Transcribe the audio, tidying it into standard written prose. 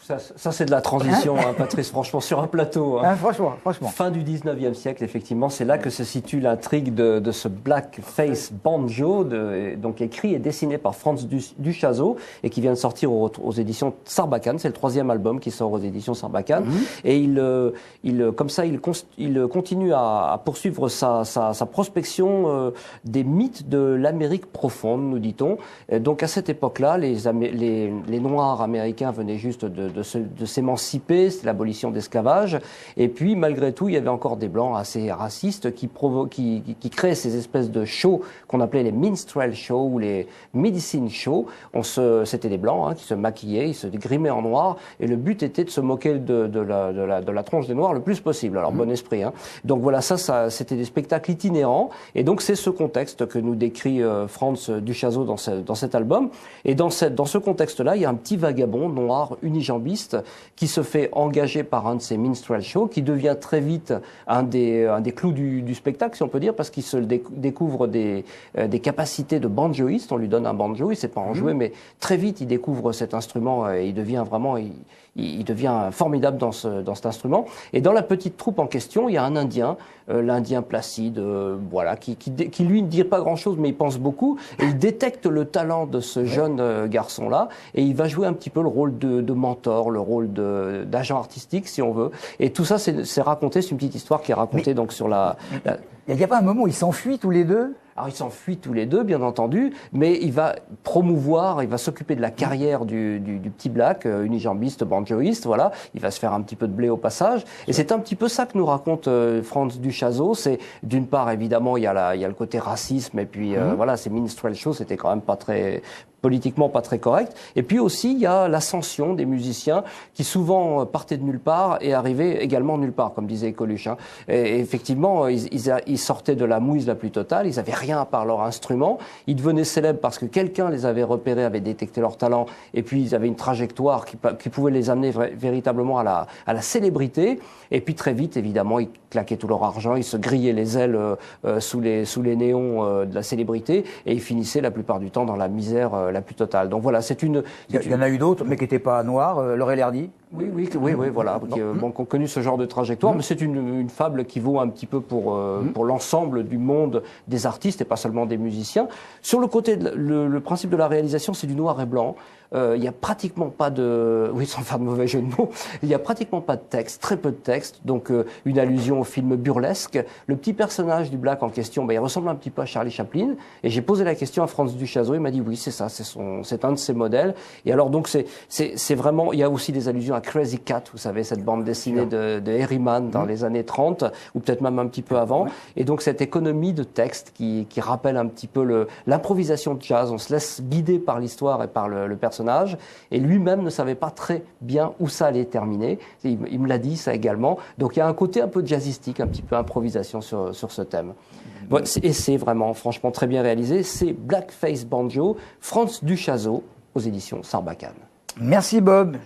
Ça c'est de la transition, hein, Patrice, franchement, sur un plateau. Hein. Franchement. Fin du 19e siècle, effectivement, c'est là que se situe l'intrigue de ce Blackface Banjo, donc écrit et dessiné par Franz Duchazot, et qui vient de sortir aux éditions Sarbacane. C'est le 3e album qui sort aux éditions Sarbacane. Et comme ça, il continue à poursuivre sa prospection des mythes de l'Amérique profonde, nous dit-on. Donc à cette époque-là, les Noirs américains venaient juste de s'émanciper, c'était l'abolition de l'esclavage. Et puis, malgré tout, il y avait encore des Blancs assez racistes qui créaient ces espèces de shows qu'on appelait les minstrel shows ou les medicine shows. C'était des Blancs qui se maquillaient, ils se grimaient en noir. Et le but était de se moquer de la tronche des Noirs le plus possible. Alors, bon esprit. Hein. Donc voilà, ça c'était des spectacles itinérants. Et donc, c'est ce contexte que nous décrit Franz Duchazot dans cet album. Et dans ce contexte-là, il y a un petit vagabond noir unijambiste qui se fait engager par un de ces minstrel shows, qui devient très vite un des clous du spectacle, si on peut dire, parce qu'il se découvre des capacités de banjoïste. On lui donne un banjo, il sait pas en jouer, mais très vite il découvre cet instrument et il devient formidable dans cet instrument. Et dans la petite troupe en question, il y a un Indien, l'Indien Placide, qui lui ne dit pas grand-chose, mais il pense beaucoup. Et il détecte le talent de ce jeune garçon-là, et il va jouer un petit peu le rôle de mentor, le rôle d'agent artistique, si on veut. Et tout ça, c'est raconté, c'est une petite histoire qui est racontée donc sur Il n'y a pas un moment où ils s'enfuient tous les deux? Alors, ils s'enfuient tous les deux, bien entendu, mais il va s'occuper de la carrière du petit Black, unijambiste, banjoïste, voilà. Il va se faire un petit peu de blé au passage. Et c'est un petit peu ça que nous raconte Franz Duchazot. C'est, d'une part, évidemment, il y a le côté racisme, et puis, voilà, ces minstrel shows, c'était quand même politiquement pas très correct. Et puis aussi, il y a l'ascension des musiciens qui souvent partaient de nulle part et arrivaient également nulle part, comme disait Coluche. Hein. Et effectivement, ils sortaient de la mouise la plus totale, ils avaient rien à part leur instrument, ils devenaient célèbres parce que quelqu'un les avait repérés, avait détecté leur talent, et puis ils avaient une trajectoire qui pouvait les amener véritablement à la célébrité. Et puis très vite, évidemment, ils claquaient tout leur argent, ils se grillaient les ailes sous les néons de la célébrité, et ils finissaient la plupart du temps dans la misère la plus totale. Donc voilà, il y en a eu d'autres, mais qui n'étaient pas noirs, Laurel Hardy. Oui, voilà, qui ont connu ce genre de trajectoire, mais c'est une fable qui vaut un petit peu pour l'ensemble du monde des artistes et pas seulement des musiciens. Sur le côté, le principe de la réalisation, c'est du noir et blanc. Il y a pratiquement pas sans faire de mauvais jeu de mots, il y a pratiquement pas de texte, très peu de texte, donc une allusion au film burlesque. Le petit personnage du Black en question, il ressemble un petit peu à Charlie Chaplin, et j'ai posé la question à Franz Duchazot, il m'a dit oui, c'est ça, c'est un de ses modèles. Et alors donc c'est vraiment, il y a aussi des allusions à Crazy Cat, vous savez, cette bande dessinée de Herriman dans les années 30, ou peut-être même un petit peu avant. Et donc cette économie de texte qui rappelle un petit peu l'improvisation de jazz, on se laisse guider par l'histoire et par le personnage, et lui-même ne savait pas très bien où ça allait terminer. Il me l'a dit, ça également. Donc il y a un côté un peu jazzistique, un petit peu improvisation sur ce thème. Et c'est vraiment, franchement, très bien réalisé. C'est Blackface Banjo, Franz Duchazot, aux éditions Sarbacane. Merci Bob.